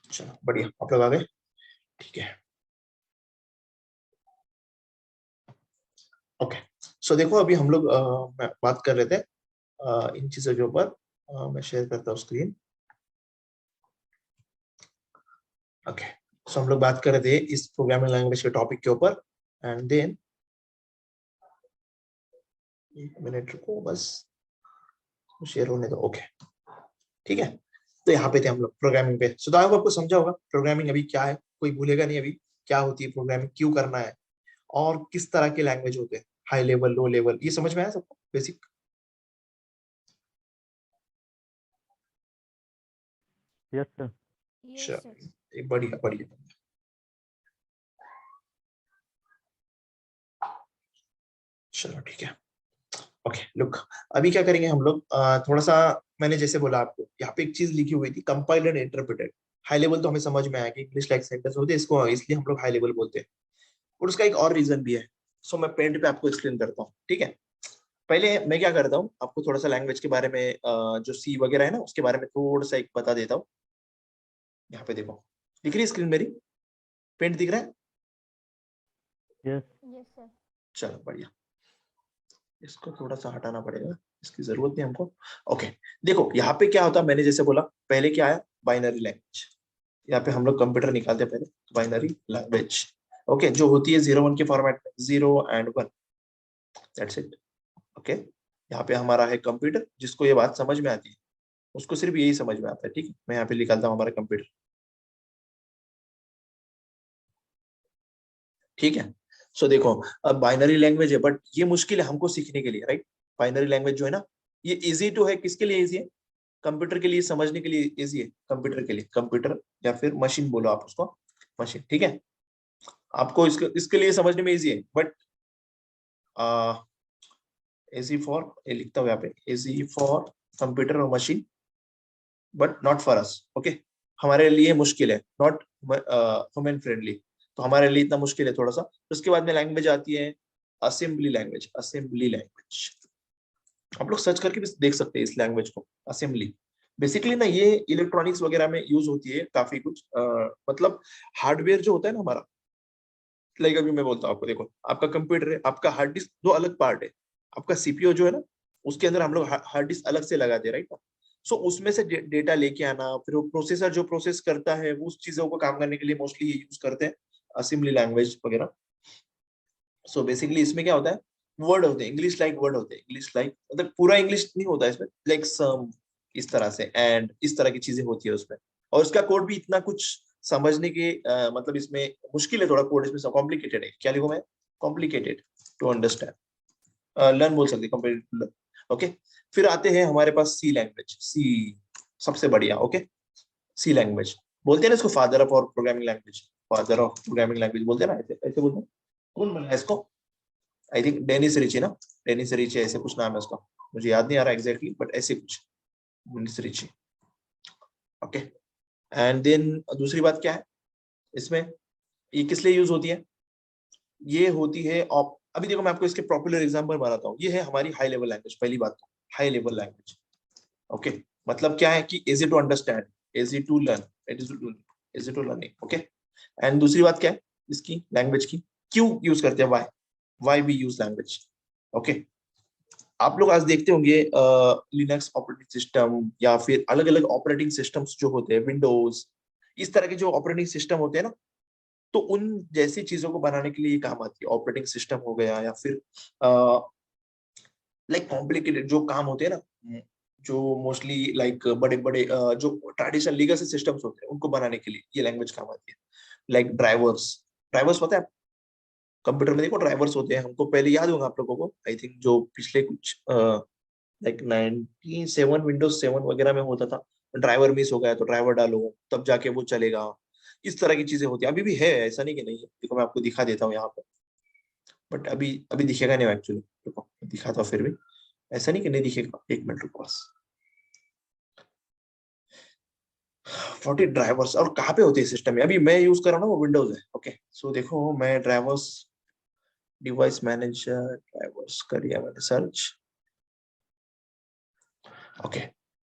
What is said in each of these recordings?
चलो बढ़िया, आप लोग आ गए, ठीक है। ओके, सो देखो अभी हम लोग बात कर रहे थे इन चीजों के ऊपर। मैं शेयर करता हूँ स्क्रीन। ओके, सो हम लोग बात कर रहे थे इस प्रोग्रामिंग लैंग्वेज के टॉपिक के ऊपर। एंड देन 1 मिनट रुको बस, शेयर होने दो। ओके, ठीक है। तो यहाँ पे थे हम लोग प्रोग्रामिंग पे। सो दादा आपको समझा होगा प्रोग्रामिंग अभी क्या है, कोई भूलेगा नहीं अभी क्या होती है प्रोग्रामिंग, क्यों करना है, और किस तरह के लैंग्वेज होते हैं, हाई लेवल लो लेवल, ये समझ में आया सबको basic? Yes sir. Yes, sir. बढ़िया बढ़िया। चलो ठीक है। ओके लुक, अभी क्या करेंगे हम लोग, थोड़ा सा, मैंने जैसे बोला आपको यहाँ पे एक चीज लिखी हुई थी, compiled and interpreted. High level तो हमें समझ में आया कि इंग्लिश लाइक सेंटेंस होते हैं, इसको इसलिए हम लोग हाई लेवल बोलते हैं। और उसका एक और रीजन भी है। सो मैं पेंट पे आपको एक्सप्लेन करता हूँ, ठीक है। पहले मैं क्या करता हूँ, आपको थोड़ा सा लैंग्वेज के बारे में, जो सी वगैरह है ना उसके बारे में थोड़ा सा एक बता देता हूँ। यहाँ पे देखो, दिख रही है स्क्रीन मेरी? पेंट दिख रहा है? यस। Yes, sir. चलो बढ़िया, इसको थोड़ा सा हटाना पड़ेगा, इसकी जरूरत नहीं हमको। ओके, देखो यहाँ पे क्या होता है, मैंने जैसे बोला पहले क्या आया, बाइनरी लैंग्वेज। यहाँ पे हम लोग कंप्यूटर निकालते हैं पहले, बाइनरी लैंग्वेज। ओके, जो होती है 0 1 के फॉर्मेट में, 0 and 1, दैट्स इट। ओके, यहाँ पे हमारा है कंप्यूटर, जिसको ये बात समझ में आती है उसको सिर्फ यही समझ में आता है, ठीक है। मैं यहाँ पे निकालता हूँ हमारा कंप्यूटर, ठीक है। सो देखो, अब बाइनरी लैंग्वेज है बट ये मुश्किल है हमको सीखने के लिए, राइट। बाइनरी लैंग्वेज जो है ना, ये इजी तो है, किसके लिए इजी है? कंप्यूटर के लिए, समझने के लिए इजी है कंप्यूटर के लिए। कंप्यूटर या फिर मशीन बोलो आप उसको, मशीन, ठीक है। आपको इसके लिए समझने में इजी है, बट इजी फॉर, ये लिखता हूँ यहाँ पे, इजी फॉर कंप्यूटर और machine but not for us. Okay, हमारे लिए मुश्किल है, नॉट ह्यूमन फ्रेंडली। तो हमारे लिए इतना मुश्किल है थोड़ा सा। उसके बाद में लैंग्वेज आती है असेंबली लैंग्वेज। असेंबली लैंग्वेज आप लोग सर्च करके भी देख सकते हैं इस लैंग्वेज को, असेंबली। बेसिकली ना ये इलेक्ट्रॉनिक्स वगैरह में यूज होती है काफी कुछ, मतलब हार्डवेयर जो होता है ना हमारा, लाइक अभी मैं बोलता हूँ आपको, देखो आपका कंप्यूटर है, आपका हार्ड डिस्क दो अलग पार्ट है। आपका सीपीयू जो है ना, उसके अंदर हम लोग हार्ड डिस्क अलग से लगाते हैं, राइट। सो उसमें से डेटा लेके आना, फिर वो प्रोसेसर जो प्रोसेस करता है वो उस चीजों को काम करने के लिए मोस्टली ये यूज करते हैं, असेंबली लैंग्वेज वगैरह। सो बेसिकली इसमें क्या होता है, वर्ड होते हैं, इंग्लिश लाइक वर्ड होते हैं, इंग्लिश लाइक मतलब पूरा इंग्लिश नहीं होता इसमें, लाइक सम, इस तरह से, एंड इस तरह की चीजें होती है उसमें। और उसका कोड भी इतना कुछ समझने के, मतलब इसमें मुश्किल है थोड़ा, कोड इसमें कॉम्प्लिकेटेड है। क्या लिखूं मैं? कॉम्प्लिकेटेड टू अंडरस्टैंड, लर्न बोल सकते, कॉम्प्लिकेटेड लर्न। ओके, फिर आते हैं हमारे पास सी लैंग्वेज। सी सबसे बढ़िया। ओके, सी लैंग्वेज बोलते हैं ना इसको, फादर ऑफ और programming language, father of programming language बोलते हैं ना, ऐसे ऐसे बोलते हैं। कौन बनाया इसको? आई थिंक डेनिस रिची ना, डेनिस रिची ऐसे कुछ नाम है उसका, मुझे याद नहीं आ रहा एग्जैक्टली, बट ऐसे कुछ, Dennis Ritchie. Okay, and then दूसरी बात क्या है इसमें, ये किस लिए यूज होती है? ये होती है अभी देखो मैं आपको इसके पॉपुलर एग्जांपल बताता हूँ। ये है हमारी हाई लेवल लैंग्वेज, पहली बात तो हाई लेवल लैंग्वेज। ओके, मतलब क्या है कि easy to understand, easy to learn, easy to learning. Okay, and दूसरी बात क्या है इसकी लैंग्वेज की, क्यों यूज करते हैं, why we use language. Okay, आप लोग आज देखते होंगे लिनक्स ऑपरेटिंग सिस्टम या फिर अलग अलग ऑपरेटिंग सिस्टम्स जो होते हैं, विंडोज, इस तरह के जो ऑपरेटिंग सिस्टम होते हैं ना, तो उन जैसी चीजों को बनाने के लिए ये काम आती है। ऑपरेटिंग सिस्टम हो गया या फिर लाइक कॉम्प्लिकेटेड जो काम होते हैं ना, जो मोस्टली लाइक बड़े बड़े जो ट्रेडिशनल लीगल सिस्टम्स होते हैं उनको बनाने के लिए ये लैंग्वेज काम आती है। लाइक ड्राइवर्स, ड्राइवर्स पता है कंप्यूटर में? देखो ड्राइवर्स होते हैं, हमको पहले याद होगा आप लोगों को, आई थिंक जो पिछले कुछ लाइक 97 विंडोज 7 वगैरह में होता था, ड्राइवर मिस हो गया तो ड्राइवर डालो तब जाके वो चलेगा। इस तरह की चीजें होती है, अभी भी है, ऐसा नहीं कि नहीं है। देखो मैं आपको दिखा देता हूँ यहाँ पर, बट अभी अभी दिखेगा नहीं एक्चुअली, देखो दिखाता हूँ फिर भी, ऐसा नहीं कि नहीं दिखेगा। 1 मिनट रुको बस। 40 ड्राइवर्स, और कहाँ पे होते हैं सिस्टम में? अभी मैं यूज कर रहा हूँ ना वो विंडोज है। ओके, सो देखो मैं ड्राइवर्स, डिवाइस मैनेजर, ड्राइवर्स करिए मैंने सर्च। ओके,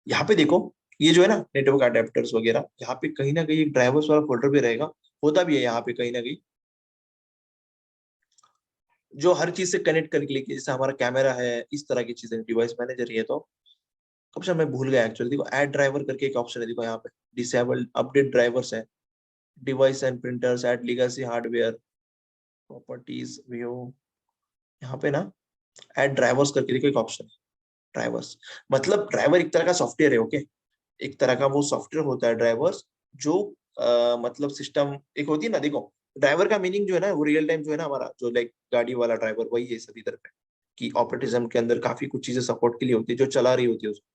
यहाँ पे देखो ये जो है ना नेटवर्क अडेप्टर्स वगैरह, यहाँ पे कहीं ना कहीं एक ड्राइवर्स वाला फोल्डर भी रहेगा, होता भी है यहाँ पे कहीं ना कहीं, जो हर चीज से कनेक्ट करने के लिए, जैसे हमारा कैमरा है, इस तरह की चीजें, डिवाइस मैनेजर ये तो ऑप्शन मैं भूल गया एक्चुअली। देखो ऐड ड्राइवर करके एक ऑप्शन है, देखो यहाँ पे डिसेबल्ड अपडेट ड्राइवर्स है, device and printers, add legacy hardware, properties view, यहाँ पे ना ऐड ड्राइवर्स करके देखो एक ऑप्शन है, ड्राइवर्स। मतलब ड्राइवर एक तरह का सॉफ्टवेयर है, ओके, एक तरह का वो सॉफ्टवेयर होता है ड्राइवर्स, जो मतलब सिस्टम एक होती है ना, देखो ड्राइवर का मीनिंग जो है ना, वो रियल टाइम जो है ना हमारा, जो लाइक गाड़ी वाला ड्राइवर वही है सभी तरह पे, कि ऑपरेटिंग सिस्टम के अंदर काफी कुछ चीजें सपोर्ट के लिए होती है, जो चला रही होती है उसको।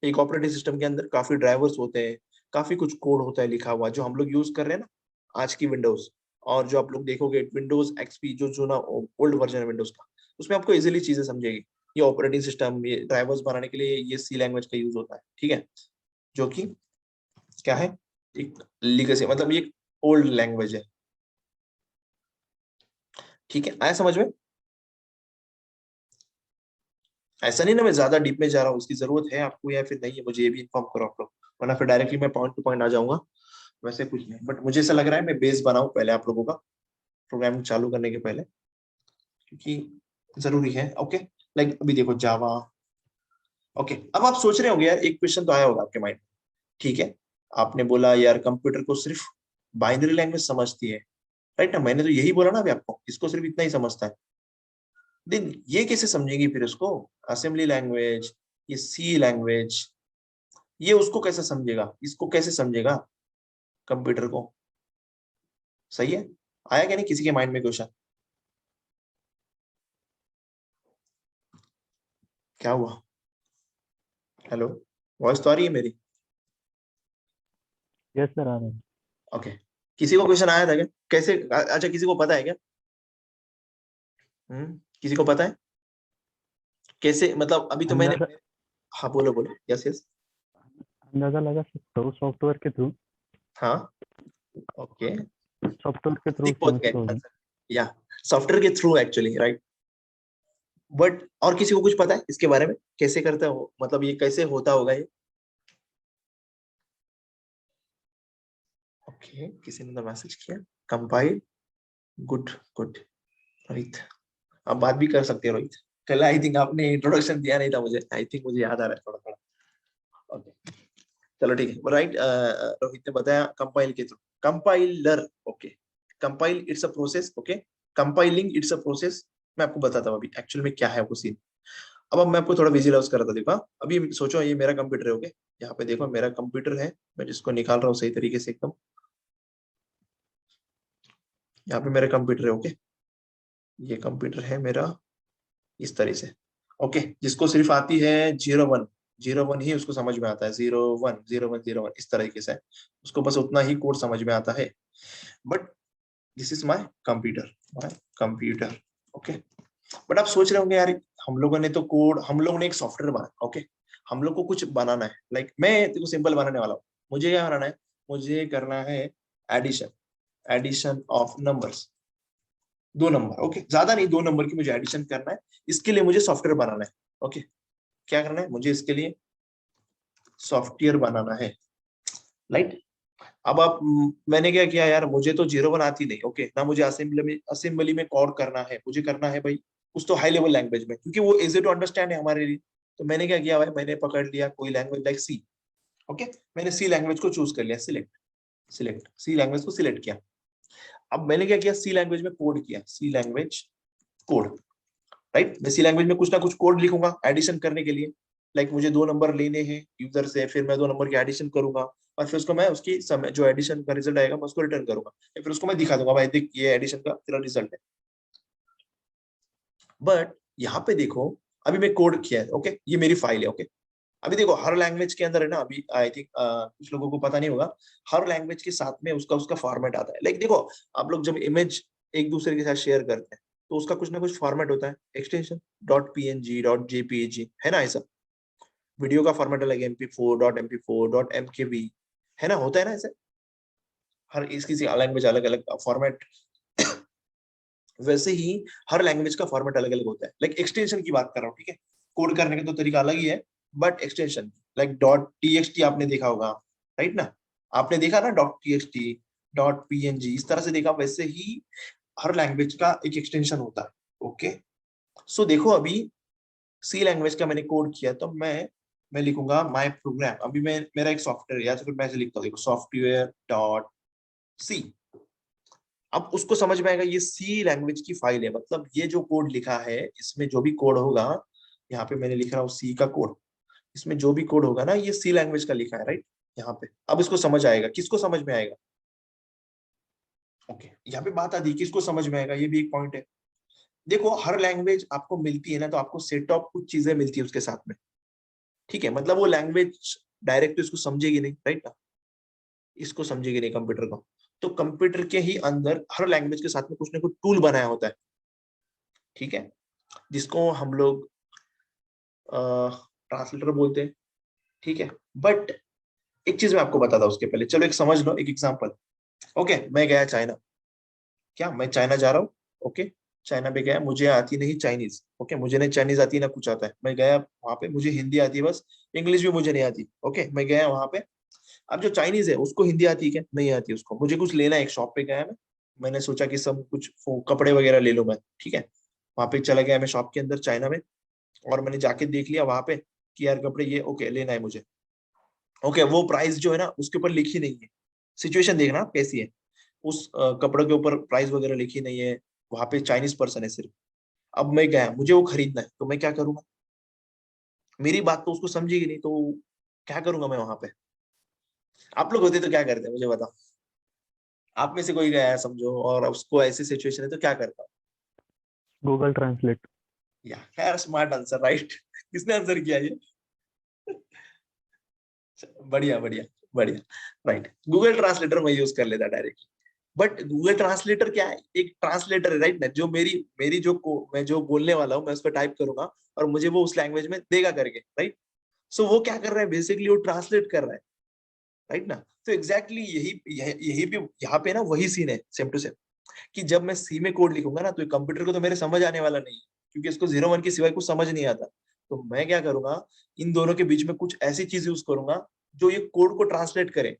एक ऑपरेटिंग सिस्टम के अंदर काफी ड्राइवर्स होते हैं, काफी कुछ कोड होता है लिखा हुआ, जो हम लोग यूज कर रहे हैं ना आज की विंडोज, और जो आप लोग देखोगे विंडोज एक्सपी जो ना ओल्ड वर्जन है विंडोज का, उसमें आपको इजीली चीजें समझेगी। ये ऑपरेटिंग सिस्टम, ये ड्राइवर्स बनाने के लिए ये सी लैंग्वेज का यूज होता है, ठीक है, जो कि क्या है, एक लीगेसी, मतलब ये ओल्ड लैंग्वेज है, ठीक है, आया समझ में? ऐसा नहीं ना मैं ज्यादा डीप में जा रहा हूँ, इसकी जरूरत है आपको या फिर नहीं है, मुझे ये भी इन्फॉर्म करो आप लोग, वरना फिर डायरेक्टली मैं पॉइंट टू पॉइंट आ जाऊंगा। वैसे कुछ नहीं, बट मुझे ऐसा लग रहा है मैं बेस बनाऊं पहले आप लोगों का, प्रोग्रामिंग चालू करने के पहले, क्योंकि जरूरी है, ओके। लाइक अभी देखो जावा, ओके। अब आप सोच रहे होंगे यार, एक क्वेश्चन तो आया होगा आपके माइंड, ठीक है, आपने बोला यार कंप्यूटर को सिर्फ बाइनरी लैंग्वेज समझती है, राइट ना, मैंने तो यही बोला ना अभी आपको, इसको सिर्फ इतना ही समझता है। देन ये कैसे समझेगी फिर उसको, असेंबली लैंग्वेज, ये सी लैंग्वेज, ये उसको कैसे समझेगा, इसको कैसे समझेगा कंप्यूटर को? सही है, आया क्या नहीं किसी के माइंड में क्वेश्चन? क्या हुआ? हेलो, वॉइस तो आ रही है मेरी? यस सर आ रहे हैं। ओके, किसी को क्वेश्चन आया था क्या, कैसे अच्छा किसी को पता है क्या? किसी को पता है कैसे, मतलब अभी तो मैंने, अंदाजा हाँ बोलो बोलो, यस यस। अंदाजा लगा सकता हूँ सॉफ्टवेयर के थ्रू। हाँ, ओके, सॉफ्टवेयर के थ्रू ठीक पहुंच समझता गए हूँ मैं। आंसर, या सॉफ्टवेयर के थ्रू एक्चुअली, राइट। बट और किसी को कुछ पता है इसके बारे में, कैसे करते हो, मतलब ये कैसे होता होगा ये? ओके, किसी ने तो मैसेज किया, कंपाइल, गुड गुड, रोहित, आप बात भी कर सकते हो रोहित, कल आई थिंक आपने इंट्रोडक्शन दिया नहीं था मुझे, आई थिंक मुझे याद आ रहा है थोड़ा थोड़ा, ओके, चलो ठीक है, राइट। रोहित ने बताया कंपाइल के through, compiler, okay, compile it's a process, okay, compiling it's a process. मैं आपको बताता हूँ अभी एक्चुअल में क्या है वो सीन। अब मैं आपको थोड़ा विजुअलाइज कर रहा था, देखो हाँ? अभी सोचो ये मेरा कंप्यूटर है, ओके, यहाँ पे देखो मेरा कंप्यूटर है, मैं जिसको निकाल रहा हूँ सही तरीके से एकदम, यहाँ पे मेरा कंप्यूटर है, ओके, ये कंप्यूटर है मेरा इस तरह से, ओके, जिसको सिर्फ आती है 01, 01 ही उसको समझ में आता है, 01 01 01 इस तरीके से, उसको बस उतना ही कोड समझ में आता है। But this is my computer, my computer, okay. But आप सोच रहे होंगे यार, हम लोगों ने तो कोड, हम लोगों ने एक सॉफ्टवेयर बनाया, ओके, हम लोग को कुछ बनाना है, लाइक मैं देखो सिंपल बनाने वाला हूँ, मुझे क्या बनाना है, मुझे करना है addition, addition of numbers, 2 number, okay, ज्यादा नहीं, 2 नंबर की मुझे एडिशन करना है, इसके लिए मुझे सॉफ्टवेयर बनाना है, ओके, क्या करना है मुझे इसके लिए, सॉफ्टवेयर बनाना है, राइट। अब आप मैंने क्या किया यार, मुझे तो 01 आती नहीं, ओके, ना मुझे असेंबली में कोड करना है, मुझे करना है भाई कुछ तो हाई लेवल लैंग्वेज में, क्योंकि वो इजी टू अंडरस्टैंड है हमारे लिए। तो मैंने क्या किया भाई, मैंने पकड़ लिया कोई लैंग्वेज लाइक सी, ओके, मैंने सी लैंग्वेज को चूज कर लिया, सिलेक्ट, सिलेक्ट सी लैंग्वेज को सिलेक्ट किया। अब मैंने क्या किया, सी लैंग्वेज में कोड किया, सी लैंग्वेज कोड, राइट, मैं सी लैंग्वेज में कुछ ना कुछ कोड लिखूंगा एडिशन करने के लिए, लाइक मुझे 2 नंबर लेने हैं यूजर से, फिर मैं 2 नंबर की एडिशन करूंगा, और फिर उसको मैं उसकी समय जो एडिशन का रिजल्ट आएगा मैं उसको रिटर्न करूंगा, या फिर उसको मैं दिखा दूंगा भाई देख ये एडिशन का तेरा रिजल्ट है। बट यहाँ पे देखो, अभी मैं कोड किया है, ओके, ये मेरी फाइल है, ओके। अभी देखो हर लैंग्वेज के अंदर है ना, अभी आई थिंक कुछ लोगों को पता नहीं होगा, हर लैंग्वेज के साथ में उसका उसका फॉर्मेट आता है, लाइक देखो आप लोग जब इमेज एक दूसरे के साथ शेयर करते हैं, तो उसका कुछ ना कुछ फॉर्मेट होता है, extension dot PNG dot JPEG, है ना ऐसा, वीडियो का फॉर्मेट अलग, MP4 dot MP4 dot MKV, है ना, होता है ना ऐसे, हर इस किसी लैंग्वेज अलग अलग फॉर्मेट, वैसे ही हर लैंग्वेज का फॉर्मेट अलग अलग होता है, लाइक एक्सटेंशन की बात कर रहा हूँ, ठीक है, कोड करने का तो तरीका अलग ही है, बट एक्सटेंशन लाइक .txt आपने देखा होगा, राइट ना? आपने देखा ना .txt, .png, इस तरह से देखा। वैसे ही हर लैंग्वेज का एक एक्सटेंशन होता है। ओके, सो देखो अभी सी लैंग्वेज का मैंने कोड किया, तो मैं लिखूंगा माय प्रोग्राम। अभी मैं मेरा एक सॉफ्टवेयर, या तो फिर मैं ऐसे लिखता हूँ, देखो सॉफ्टवेयर डॉट सी। अब उसको समझ में आएगा ये सी लैंग्वेज की फाइल है, मतलब ये जो कोड लिखा है इसमें जो भी कोड होगा, यहाँ पे मैंने लिख रहा हूँ सी का कोड, इसमें जो भी कोड होगा ना ये सी लैंग्वेज का लिखा है, राइट? यहाँ पे अब इसको समझ आएगा, किसको समझ में आएगा? ओके, यहाँ पे बात आती है किसको समझ में आएगा, ये भी एक पॉइंट है। देखो हर लैंग्वेज आपको मिलती है ना, तो आपको सेट ऑफ कुछ चीजें मिलती है उसके साथ में, ठीक है? मतलब वो लैंग्वेज डायरेक्ट तो इसको समझेगी नहीं, राइट ना? इसको समझेगी नहीं कंप्यूटर को। तो कंप्यूटर के ही अंदर हर लैंग्वेज के साथ में कुछ ना कुछ टूल बनाया होता है, ठीक है, जिसको हम लोग ट्रांसलेटर बोलते हैं, ठीक है। बट एक चीज मैं आपको बताता हूँ उसके पहले, चलो एक समझ लो, एक एग्जांपल। ओके, मैं गया चाइना, क्या मैं चाइना जा रहा हूँ? ओके, चाइना पे गया, मुझे आती नहीं चाइनीज, ओके, मुझे नहीं चाइनीज आती ना कुछ आता है। मैं गया वहां पे, मुझे हिंदी आती है बस, इंग्लिश भी मुझे नहीं आती। ओके, मैं गया वहां पे। अब जो चाइनीज है उसको हिंदी आती है क्या? नहीं आती उसको। मुझे कुछ लेना है, एक शॉप पे गया मैं, मैंने सोचा कि सब कुछ कपड़े वगैरह ले लूं मैं, ठीक है। वहां पे चला गया मैं शॉप के अंदर चाइना में, और मैंने जाके देख लिया वहां पे कि यार कपड़े ये ओके लेना है मुझे। ओके, वो प्राइस जो है ना उसके ऊपर लिखी नहीं है। सिचुएशन देखना आप कैसी है, उस कपड़े के ऊपर प्राइस वगैरह लिखी नहीं है, वहां पे चाइनीज पर्सन है सिर्फ। अब मैं गया, मुझे वो खरीदना है, तो मैं क्या करूंगा? मेरी बात तो उसको समझेगी नहीं, तो क्या करूंगा मैं वहां पे? आप लोग होते तो क्या करते हैं मुझे बताओ। आप में से कोई गया है समझो, और उसको ऐसी सिचुएशन है, तो क्या करता? Google translate. या खैर, स्मार्ट आंसर, राइट। किसने आंसर किया ये? बढ़िया बढ़िया बढ़िया, राइट। गूगल ट्रांसलेटर मैं यूज कर लेता डायरेक्टली। बट गूगल ट्रांसलेटर क्या है? एक ट्रांसलेटर है, राइट ना? जो मेरी मेरी मैं जो बोलने वाला हूँ मैं उस पर टाइप करूंगा, और मुझे वो उस लैंग्वेज में देगा करके, राइट? सो वो क्या कर रहा है बेसिकली, वो ट्रांसलेट कर रहा है, राइट ना? तो एग्जैक्टली यही भी यहाँ पे ना वही सीन है, सेम टू सेम, कि जब मैं सी में कोड लिखूंगा ना, तो कंप्यूटर को तो मेरे समझ आने वाला नहीं है, क्योंकि इसको 0 1 के सिवाय कुछ समझ नहीं आता। तो मैं क्या करूंगा, इन दोनों के बीच में कुछ ऐसी चीज यूज करूंगा जो ये कोड को ट्रांसलेट करे,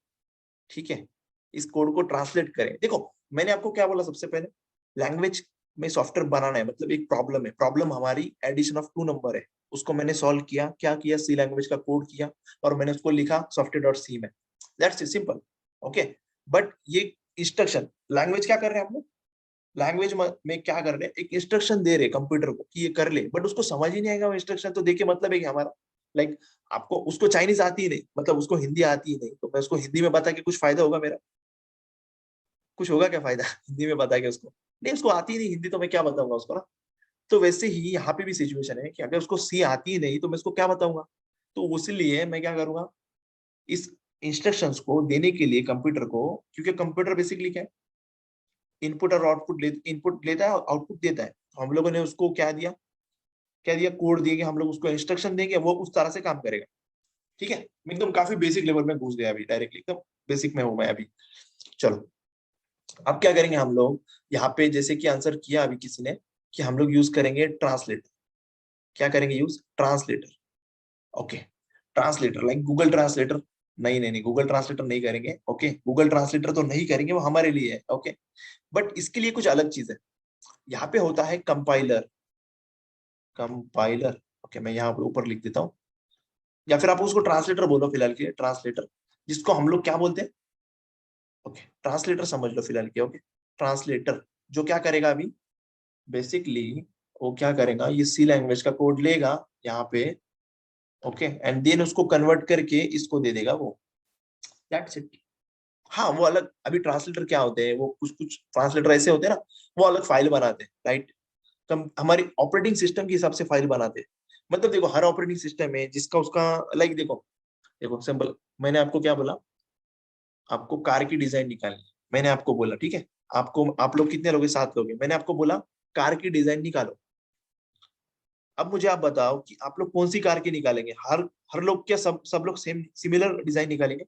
ठीक है? इस कोड को ट्रांसलेट करें। देखो मैंने आपको क्या बोला सबसे पहले, लैंग्वेज में सॉफ्टवेयर बनाना है, मतलब एक प्रॉब्लम है, प्रॉब्लम हमारी एडिशन ऑफ 2 नंबर है, उसको मैंने सॉल्व किया, क्या किया, सी लैंग्वेज का कोड किया, और मैंने उसको लिखा सॉफ्टवेयर डॉट सी में। That's it, simple. Okay, but ये इंस्ट्रक्शन लैंग्वेज क्या कर रहे हैं हम लोग, लैंग्वेज में क्या कर रहे हैं, एक इंस्ट्रक्शन दे रहे कंप्यूटर को कि ये कर ले, बट उसको समझ ही नहीं आएगा वो इंस्ट्रक्शन, तो देखे मतलब है कि हमारा, लाइक आपको उसको चाइनीज आती ही नहीं, मतलब उसको हिंदी आती ही नहीं, तो मैं उसको हिंदी में बता के कुछ फायदा होगा मेरा? कुछ होगा क्या फायदा? हिंदी में बता के उसको, नहीं, उसको आती ही नहीं हिंदी, तो मैं क्या बताऊंगा उसको ना? तो वैसे ही यहाँ पे भी सिचुएशन है कि अगर उसको सी आती ही नहीं तो मैं उसको क्या बताऊंगा? तो इसलिए मैं क्या करूंगा, इस इंस्ट्रक्शंस को देने के लिए कंप्यूटर को, क्योंकि कंप्यूटर बेसिकली क्या है, इनपुट और आउटपुट इनपुट लेता है और आउटपुट देता है, तो हम लोगों ने उसको क्या दिया, क्या दिया, कोड दिए कि हम लोग उसको इंस्ट्रक्शन देंगे, वो उस तरह से काम करेगा, ठीक है? मैं एकदम काफी बेसिक लेवल में घुस गया अभी, डायरेक्टली एकदम बेसिक में हूं मैं अभी। चलो, अब क्या करेंगे हम लोग, यहाँ पे जैसे कि आंसर किया अभी किसी ने, कि हम लोग यूज करेंगे ट्रांसलेटर। क्या करेंगे use? Translator. Okay, translator like Google translator. नहीं नहीं नहीं, गूगल ट्रांसलेटर नहीं करेंगे। ओके, गूगल ट्रांसलेटर तो नहीं करेंगे, वो हमारे लिए है। ओके, बट इसके लिए कुछ अलग चीज है, यहाँ पे होता है कंपाइलर। कंपाइलर, ओके, मैं यहाँ पे ऊपर लिख देता हूँ, या फिर आप उसको ट्रांसलेटर बोलो फिलहाल के लिए, ट्रांसलेटर, जिसको हम लोग क्या बोलते हैं? ओके, ट्रांसलेटर समझ लो फिलहाल के। ओके, ट्रांसलेटर जो क्या करेगा अभी, बेसिकली वो क्या करेगा, ये सी लैंग्वेज का कोड लेगा यहाँ पे, ओके, एंड देन उसको कन्वर्ट करके इसको दे देगा वो, दैट्स इट। हाँ, वो अलग, अभी ट्रांसलेटर क्या होते हैं, वो कुछ कुछ ट्रांसलेटर ऐसे होते हैं ना, वो अलग फाइल बनाते हैं, राइट? हमारी ऑपरेटिंग सिस्टम के हिसाब से फाइल बनाते हैं। मतलब देखो हर ऑपरेटिंग सिस्टम है जिसका उसका, लाइक देखो, देखो सिंपल, मैंने आपको क्या बोला, आपको कार की डिजाइन निकालनी है, मैंने आपको बोला, ठीक है, आपको, आप लोग कितने लोग हैं? 7 लोग हैं, मैंने आपको बोला कार की डिजाइन निकालो। अब मुझे आप बताओ कि आप लोग कौन सी कार की निकालेंगे? हर हर लोग क्या, सब लोग सेम सिमिलर डिजाइन निकालेंगे?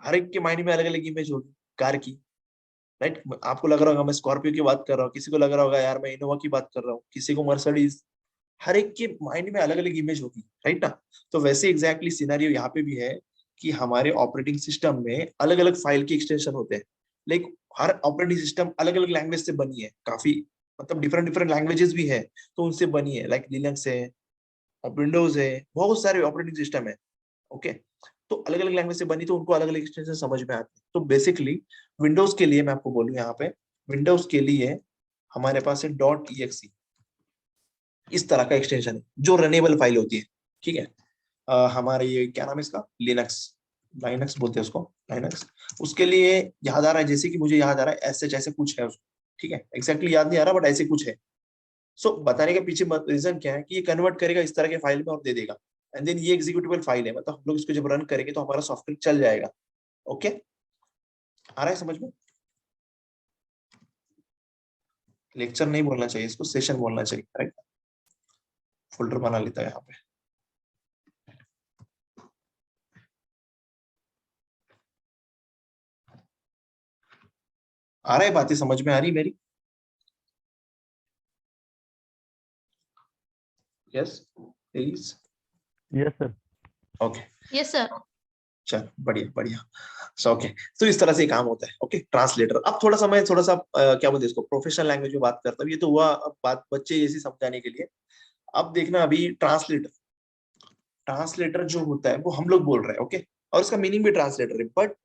हर एक के माइंड में अलग अलग इमेज होगी कार की, राइट? आपको लग रहा होगा मैं स्कॉर्पियो की बात कर रहा हूँ, किसी को लग रहा होगा यार मैं इनोवा की बात कर रहा हूँ, किसी को मर्सिडीज, हर एक के माइंड में अलग अलग इमेज होगी, राइट ना। तो वैसे एग्जैक्टली सिनेरियो यहाँ पे भी है कि हमारे ऑपरेटिंग सिस्टम में अलग अलग फाइल के एक्सटेंशन होते हैं। लाइक हर ऑपरेटिंग सिस्टम अलग अलग लैंग्वेज से बनी है, काफी मतलब डिफरेंट डिफरेंट लैंग्वेजेस भी है, तो उनसे बनी है। लाइक लिनक्स है, विंडोज है, बहुत सारे ऑपरेटिंग सिस्टम है। ओके, तो अलग अलग लैंग्वेज से बनी, तो उनको अलग अलग एक्सटेंशन समझ में आते हैं। तो बेसिकली विंडोज के लिए मैं आपको बोलूँ यहाँ पे, विंडोज के लिए हमारे पास है .exe, इस तरह का एक्सटेंशन है जो रनेबल फाइल होती है। ठीक है, हमारे ये क्या नाम है इसका, लिनक्स, लाइनक्स बोलते हैं उसको, लाइनक्स। उसके लिए याद आ रहा है, जैसे कि मुझे याद आ रहा है ऐसे जैसे कुछ है उसको, ठीक है, एग्जैक्टली याद नहीं आ रहा बट ऐसे कुछ है। सो बताने के पीछे रीजन क्या है कि ये कन्वर्ट करेगा इस तरह के फाइल में और दे देगा, एंड देन ये एग्जीक्यूटेबल फाइल है, मतलब हम लोग इसको जब रन करेंगे तो हमारा सॉफ्टवेयर चल जाएगा। ओके, आ रहा है समझ में। लेक्चर नहीं बोलना चाहिए इसको, सेशन बोलना चाहिए, राइट। फोल्डर बना लेता है यहाँ पे। आ रहा है, बातें समझ में आ रही मेरी। Yes please. Yes sir. Okay, yes sir. चल बढ़िया बढ़िया। सो ओके, तो इस तरह से काम होता है। Okay, translator. अब थोड़ा सा मैं थोड़ा सा क्या बोलते हैं इसको, प्रोफेशनल लैंग्वेज में बात करता हूँ। ये तो हुआ अब बात बच्चे जैसी समझाने के लिए। अब देखना अभी ट्रांसलेटर, ट्रांसलेटर जो होता है वो हम लोग बोल रहे हैं, ओके, और इसका मीनिंग भी ट्रांसलेटर है। बट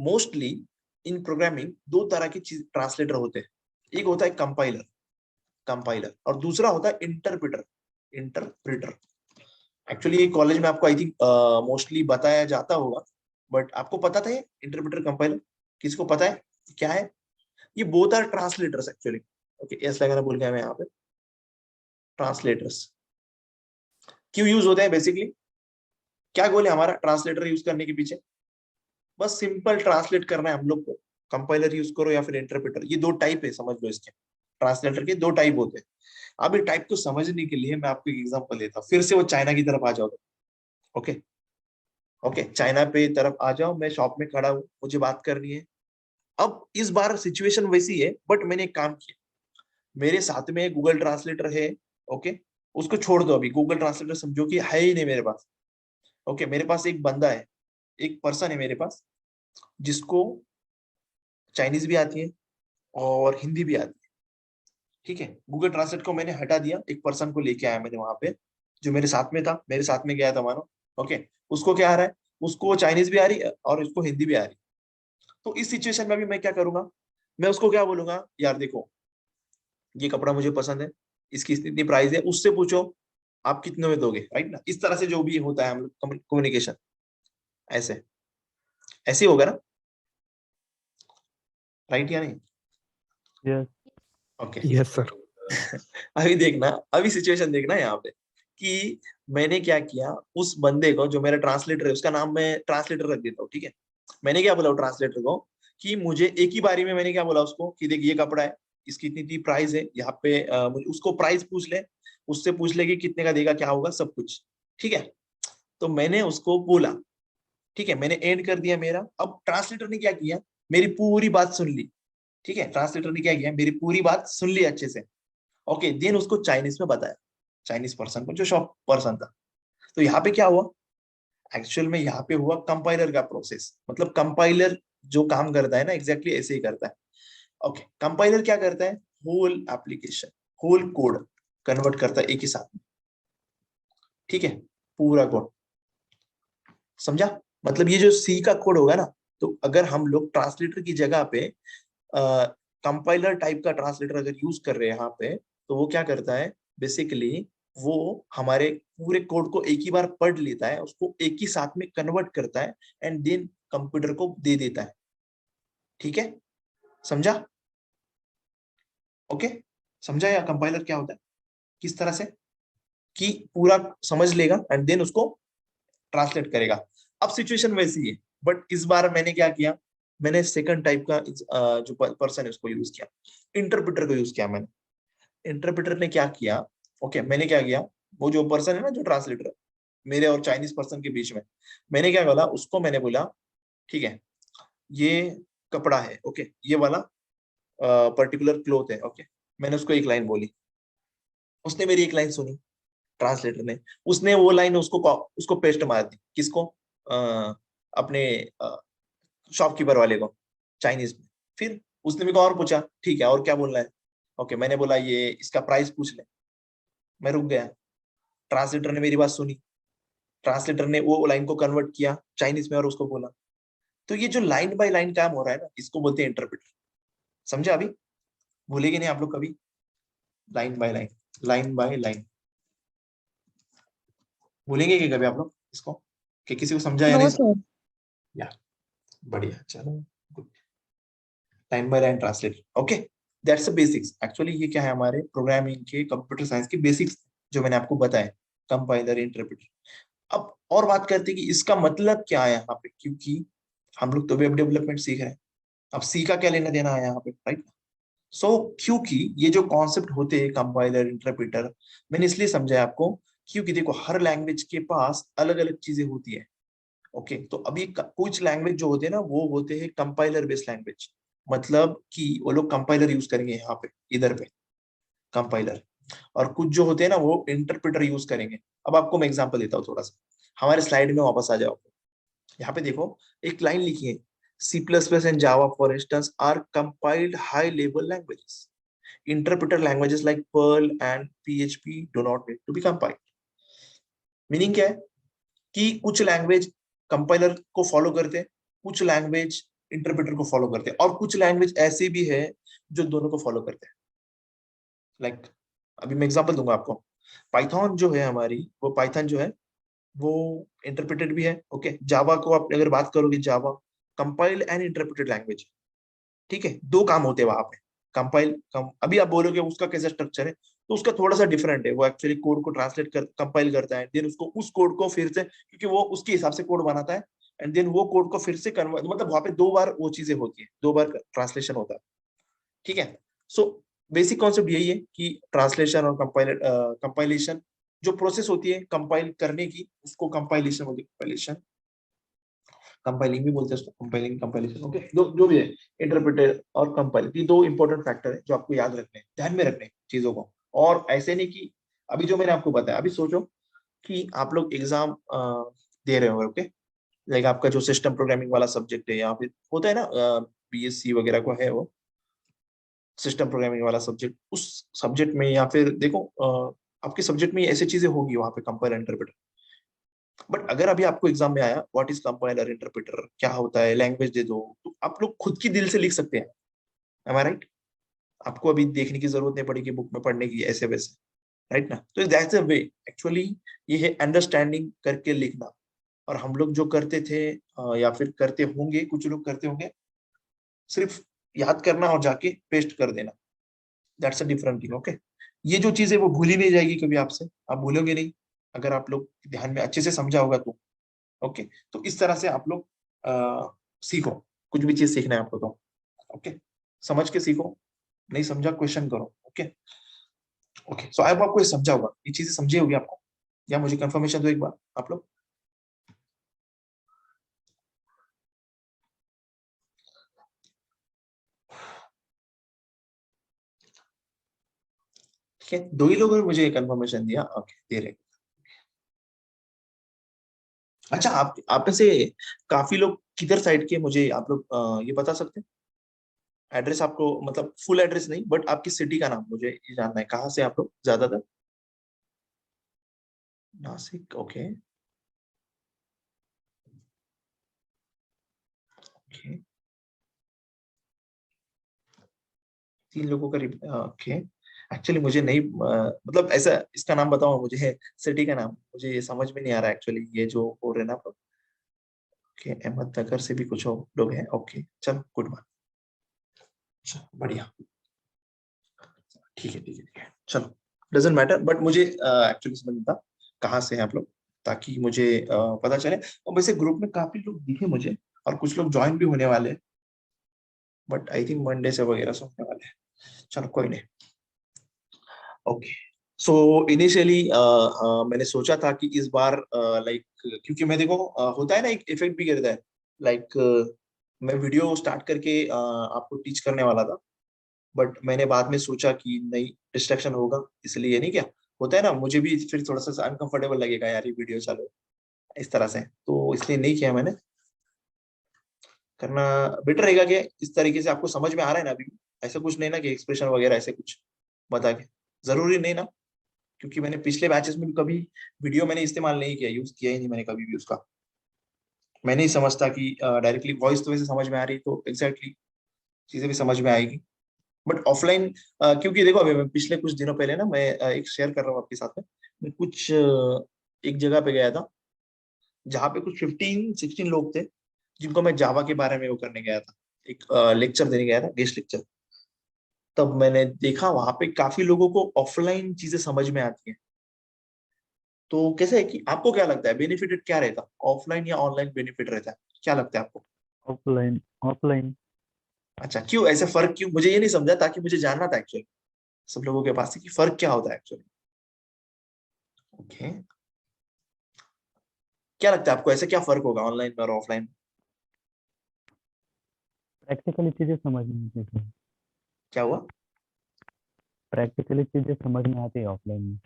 मोस्टली इन प्रोग्रामिंग दो तरह की चीज ट्रांसलेटर होते हैं। एक होता है कंपाइलर, कंपाइलर, और दूसरा होता है इंटरप्रेटर, इंटरप्रेटर। एक्चुअली ये कॉलेज में आपको आई थिंक मोस्टली बताया जाता होगा, बट आपको पता था ये इंटरप्रेटर कंपाइलर, किसको पता है क्या है? ये both are translators actually. Okay, S लगाना भूल गया मैं यहाँ पे। ट्रांसलेटर्स क्यों यूज होते हैं बेसिकली, क्या गोल है हमारा ट्रांसलेटर यूज करने के पीछे? बस सिंपल ट्रांसलेट करना है हम लोग को। कंपाइलर यूज करो या फिर इंटरप्रेटर, ये दो टाइप है, समझ लो इसके। ट्रांसलेटर के दो टाइप होते हैं। अब ये टाइप को समझने के लिए मैं आपको एक एग्जांपल देता हूँ, फिर से वो चाइना की तरफ आ जाओ। ओके, ओके, चाइना पे तरफ आ जाओ। मैं शॉप में खड़ा हूँ, मुझे बात करनी है। अब इस बार सिचुएशन वैसी है, बट मैंने एक काम किया, मेरे साथ में गूगल ट्रांसलेटर है। ओके, उसको छोड़ दो, अभी गूगल ट्रांसलेटर समझो कि है ही नहीं मेरे पास। ओके, मेरे पास एक बंदा है, एक पर्सन है मेरे पास, जिसको चाइनीज भी आती है और हिंदी भी आती है। ठीक है, गूगल ट्रांसलेट को मैंने हटा दिया, एक पर्सन को लेके आया मैंने वहां पे, जो मेरे साथ में था, मेरे साथ में गया था मानो। ओके, उसको क्या आ रहा है, उसको चाइनीज भी आ रही है और उसको हिंदी भी आ रही है। तो इस सिचुएशन में भी मैं क्या करूंगा, मैं उसको क्या बोलूंगा, यार देखो ये कपड़ा मुझे पसंद है, इसकी इतनी इतनी प्राइस है, उससे पूछो आप कितने में दोगे, राइट ना। इस तरह से जो भी होता है हम लोग कम्युनिकेशन, ऐसे ऐसे ही होगा ना, राइट या नहीं? यस। ओके। Yes sir. अभी देखना, अभी सिचुएशन देखना यहाँ पे कि मैंने क्या किया, उस बंदे को जो मेरा ट्रांसलेटर है, उसका नाम मैं ट्रांसलेटर रख देता हूँ, ठीक है। मैंने क्या बोला ट्रांसलेटर को कि मुझे एक ही बारी में, मैंने क्या बोला उसको कि देख ये कपड़ा है, इसकी इतनी इतनी प्राइस है यहाँ पे, मुझे उसको प्राइस पूछ ले, उससे पूछ ले कि कितने का देगा, क्या होगा, सब कुछ, ठीक है। तो मैंने उसको बोला, ठीक है, मैंने एंड कर दिया मेरा। अब ट्रांसलेटर ने क्या किया, मेरी पूरी बात सुन ली, ठीक है। ट्रांसलेटर ने क्या किया, मेरी पूरी बात सुन ली अच्छे से। ओके, देन उसको चाइनीज में बताया, चाइनीज पर्सन को, जो शॉप पर्सन था। तो यहाँ पे क्या हुआ, एक्चुअल में यहाँ पे हुआ कंपाइलर का प्रोसेस, मतलब कंपाइलर जो काम करता है ना, एग्जैक्टली ऐसे ही करता है। ओके, कंपाइलर क्या करता है, whole application, whole code convert करता है एक ही साथ में, ठीक है, पूरा कोड। समझा? मतलब ये जो सी का कोड होगा ना, तो अगर हम लोग ट्रांसलेटर की जगह पे कंपाइलर टाइप का ट्रांसलेटर अगर यूज कर रहे हैं यहाँ पे, तो वो क्या करता है बेसिकली, वो हमारे पूरे कोड को एक ही बार पढ़ लेता है, उसको एक ही साथ में कन्वर्ट करता है, एंड देन कंप्यूटर को दे देता है। ठीक है, समझा? ओके, समझा या कंपाइलर क्या होता है, किस तरह से कि पूरा समझ लेगा एंड देन उसको ट्रांसलेट करेगा। अब सिचुएशन वैसी है, बट इस बार मैंने क्या किया, मैंने सेकंड टाइप का जो पर्सन है उसको यूज किया, इंटरप्रेटर को यूज किया मैंने। इंटरप्रेटर ने क्या किया, ओके, मैंने क्या किया, वो जो पर्सन है ना, जो ट्रांसलेटर, मेरे और चाइनीज पर्सन के बीच में, मैंने क्या बोला उसको, मैंने बोला ठीक है, ये कपड़ा है, ओके, ये वाला पर्टिकुलर क्लोथ है, ओके। मैंने उसको एक लाइन बोली, उसने मेरी एक लाइन सुनी, ट्रांसलेटर ने, उसने वो लाइन उसको पेस्ट मार दी, किसको, अपने शॉपकीपर वाले को, चाइनीज में। फिर उसने मेरे को और पूछा, ठीक है और क्या बोलना है, ओके मैंने बोला ये इसका प्राइस पूछ ले, मैं रुक गया। ट्रांसलेटर ने मेरी बात सुनी, ट्रांसलेटर ने वो लाइन को कन्वर्ट किया चाइनीज में और उसको बोला। तो ये जो लाइन बाय लाइन काम हो रहा है ना, इसको बोलते हैं इंटरप्रेटर। समझे अभी, भूलेंगे नहीं आप लोग कभी, line by line, line by line भूलेंगे कि कभी आप लोग इसको, कि किसी को समझा या नो नहीं सर। या बढ़िया, चलो good. Line by line translator, okay that's the basics. Actually ये क्या है, हमारे प्रोग्रामिंग के, कंप्यूटर साइंस के बेसिक्स जो मैंने आपको बताया, कंपाइलर, इंटरप्रेटर। अब और बात करते हैं कि इसका मतलब क्या है यहाँ पे, क्योंकि हम लोग तो वेब डेवलपमेंट सीख रहे हैं। अब सी का क्या लेना देना है यहाँ पे, राइट। सो क्योंकि ये जो कॉन्सेप्ट होते हैं कंपाइलर, इंटरप्रेटर, मैंने इसलिए समझाया आपको, क्योंकि देखो हर लैंग्वेज के पास अलग अलग चीजें होती है। ओके तो अभी कुछ लैंग्वेज जो होते हैं ना, वो होते हैं कंपाइलर बेस्ड लैंग्वेज, मतलब कि वो लोग कंपाइलर यूज करेंगे यहाँ पे, इधर पे कंपाइलर। और कुछ जो होते हैं ना, वो इंटरप्रेटर यूज करेंगे। अब आपको मैं एग्जांपल देता हूँ थोड़ा सा, हमारे स्लाइड में वापस आ जाओ। यहाँ पे देखो एक लाइन लिखी है, C++ and Java for instance are compiled high level languages. Interpreter languages like Perl and PHP do not need to be compiled. Meaning क्या है कि कुछ लैंग्वेज कंपाइलर को फॉलो करते हैं, कुछ लैंग्वेज इंटरप्रेटर को फॉलो करते हैं, और कुछ लैंग्वेज ऐसे भी है जो दोनों को फॉलो करते हैं। लाइक अभी मैं एग्जांपल दूंगा आपको। पाइथन जो है हमारी, वो पाइथन जो है वो इंटरप्रेटेड भी है। ओके जावा को आप अगर बात करोगे, जावा कंपाइल्ड एंड इंटरप्रेटेड लैंग्वेज, ठीक है। दो काम होते हैं वहां पे, अभी आप बोलोगे उसका कैसा स्ट्रक्चर है, तो उसका थोड़ा सा डिफरेंट है। वो एक्चुअली कोड को ट्रांसलेट कर कंपाइल करता है, देन उसको उस कोड को फिर से, क्योंकि वो उसके हिसाब से कोड बनाता है, एंड देन वो कोड को फिर से कन्वर्ट, मतलब वहां पे दो बार वो चीजें होती है, दो बार ट्रांसलेशन होता है, ठीक है। सो बेसिक कॉन्सेप्ट यही है कि ट्रांसलेशन और कंपाइलेशन जो प्रोसेस होती है कंपाइल करने की, उसको कंपाइलेशन बोलते हैं। कंपाइलेशन, कंपाइलिंग भी बोलते हैं उसको, कंपाइलिंग, कंपाइलेशन, ओके जो भी है। इंटरप्रेटर और कंपाइल, ये दो इंपॉर्टेंट फैक्टर है जो आपको याद रखने हैं, ध्यान में रखने हैं चीजों को। और ऐसे नहीं कि अभी जो मैंने आपको बताया, अभी सोचो कि आप लोग एग्जाम दे रहे हो, ओके लाइक आपका जो सिस्टम प्रोग्रामिंग वाला सब्जेक्ट है, या फिर होता है ना BSc वगैरह को है वो सिस्टम प्रोग्रामिंग वाला सब्जेक्ट, उस सब्जेक्ट में या फिर देखो आपके सब्जेक्ट में ऐसी चीजें होगी वहां पे, कंपाइलर, इंटरप्रेटर। बट अगर अभी आपको एग्जाम में आया व्हाट इज कंपाइलर, इंटरप्रेटर क्या होता है, लैंग्वेज दे दो, तो आप लोग खुद की दिल से लिख सकते हैं। एम आई राइट? आपको अभी देखने की जरूरत नहीं पड़ेगी बुक में पढ़ने की ऐसे वैसे, राइट ना। तो दैट्स अ वे एक्चुअली, ये है अंडरस्टैंडिंग करके लिखना। और हम लोग जो करते थे या फिर करते होंगे, कुछ लोग करते होंगे, सिर्फ याद करना और जाके पेस्ट कर देना, that's a different thing, okay. ये जो चीज है वो भूली नहीं जाएगी कभी आपसे, आप भूलोगे नहीं अगर आप लोग ध्यान में अच्छे से समझा होगा तो, ओके। तो इस तरह से आप लोग सीखो, कुछ भी चीज सीखना है आपको तो, ओके समझ के सीखो, नहीं समझा क्वेश्चन करो, ओके। ओके सो आई आपको ये समझा होगा, ये चीजें समझी होगी आपको, या मुझे कंफर्मेशन दो एक बार आप लोग। ठीक है, दो ही लोगों ने मुझे कंफर्मेशन दिया, ओके दे रहे। अच्छा आप में से काफी लोग किधर साइड के, मुझे आप लोग ये बता सकते हैं एड्रेस आपको, मतलब फुल एड्रेस नहीं बट आपकी सिटी का नाम मुझे ये जानना है, कहाँ से आप लोग ज्यादातर। नासिक, ओके ओके, 3 लोगों का ओके। एक्चुअली मुझे नहीं मतलब ऐसा इसका नाम बताओ मुझे, सिटी का नाम मुझे ये समझ में नहीं आ रहा एक्चुअली, ये जो बोल रहे हैं ना आप लोग। ओके अहमदनगर से भी कुछ लोग हैं, ओके चलो गुड वन, बढ़िया, ठीक है ठीक है ठीक है, चलो डजेंट मैटर, बट मुझे एक्चुअली समझ नहीं था कहाँ से हैं आप लोग, ताकि मुझे पता चले। और वैसे ग्रुप में काफी लोग दिखे मुझे, और कुछ लोग ज्वाइन भी होने वाले हैं, बट आई थिंक मंडे से वगैरह से होने वाले हैं। चलो कोई नहीं, ओके। सो इनिशियली मैंने सोचा था कि इस बार लाइक, क्योंकि मैं देखो होता है ना एक इफेक्ट भी गिरता है, लाइक मैं वीडियो स्टार्ट करके आपको टीच करने वाला था, बट मैंने बाद में सोचा कि नहीं डिस्ट्रैक्शन होगा, इसलिए नहीं क्या, होता है ना, मुझे भी फिर थोड़ा सा अनकंफर्टेबल लगेगा यार ये वीडियो चालू है इस तरह से, तो इसलिए नहीं किया मैंने। करना बेटर रहेगा कि इस तरीके से आपको समझ में आ रहा है ना अभी, ऐसा कुछ नहीं ना कि एक्सप्रेशन वगैरह ऐसे कुछ बता के, जरूरी नहीं ना, क्योंकि मैंने पिछले बैचेस में भी कभी वीडियो मैंने इस्तेमाल नहीं किया, यूज किया ही नहीं मैंने कभी भी उसका। मैं नहीं समझता कि डायरेक्टली वॉइस तो वैसे समझ में आ रही तो एग्जैक्टली चीजें भी समझ में आएगी, बट ऑफलाइन क्योंकि देखो अभी मैं पिछले कुछ दिनों पहले ना मैं एक शेयर कर रहा हूँ आपके साथ में, मैं कुछ एक जगह पे गया था जहाँ पे कुछ 15-16 लोग थे जिनको मैं जावा के बारे में वो करने गया था, एक लेक्चर देने गया था, गेस्ट लेक्चर। तब मैंने देखा वहां पे काफी लोगों को ऑफलाइन चीजें समझ में आती हैं। तो कैसे है कि आपको क्या लगता है बेनिफिटेड क्या रहता, ऑफलाइन या ऑनलाइन बेनिफिट रहता है, क्या लगता है आपको? ऑफलाइन। ऑफलाइन। अच्छा क्यों, ऐसे फर्क क्यों, मुझे ये नहीं समझा, ताकि मुझे जानना था एक्चुअली सब लोगों के पास से कि फर्क क्या होता है एक्चुअली। ओके, क्या लगता है आपको ऐसे क्या फर्क होगा ऑनलाइन और ऑफलाइन? प्रैक्टिकली चीजें समझ में आती है। क्या हुआ? प्रैक्टिकली चीजें समझ में आती है ऑफलाइन में।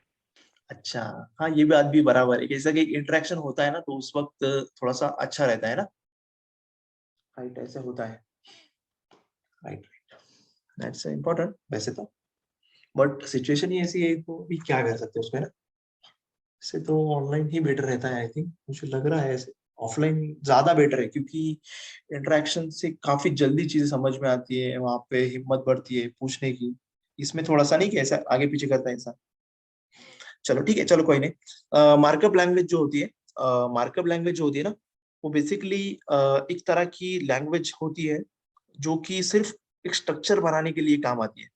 अच्छा, हाँ ये बात भी बराबर है, जैसा कि इंटरेक्शन होता है ना तो उस वक्त थोड़ा सा अच्छा रहता है ना। राइट, ऐसे होता है। राइट, दैट्स इम्पोर्टेंट वैसे तो, बट सिचुएशन ही ऐसी है तो भी क्या कर सकते हैं उसमें ना। से तो ऑनलाइन ही बेटर रहता है आई थिंक, मुझे लग रहा है ऐसे। ऑफलाइन ज्यादा बेटर है क्योंकि इंटरेक्शन से काफी जल्दी चीजें समझ में आती है, वहां पे हिम्मत बढ़ती है पूछने की। इसमें थोड़ा सा नहीं कि ऐसा आगे पीछे करता है इंसान। चलो ठीक है, चलो कोई नहीं। मार्कअप लैंग्वेज जो होती है, मार्कअप लैंग्वेज जो होती है ना, वो बेसिकली एक तरह की लैंग्वेज होती है जो कि सिर्फ एक स्ट्रक्चर बनाने के लिए काम आती है।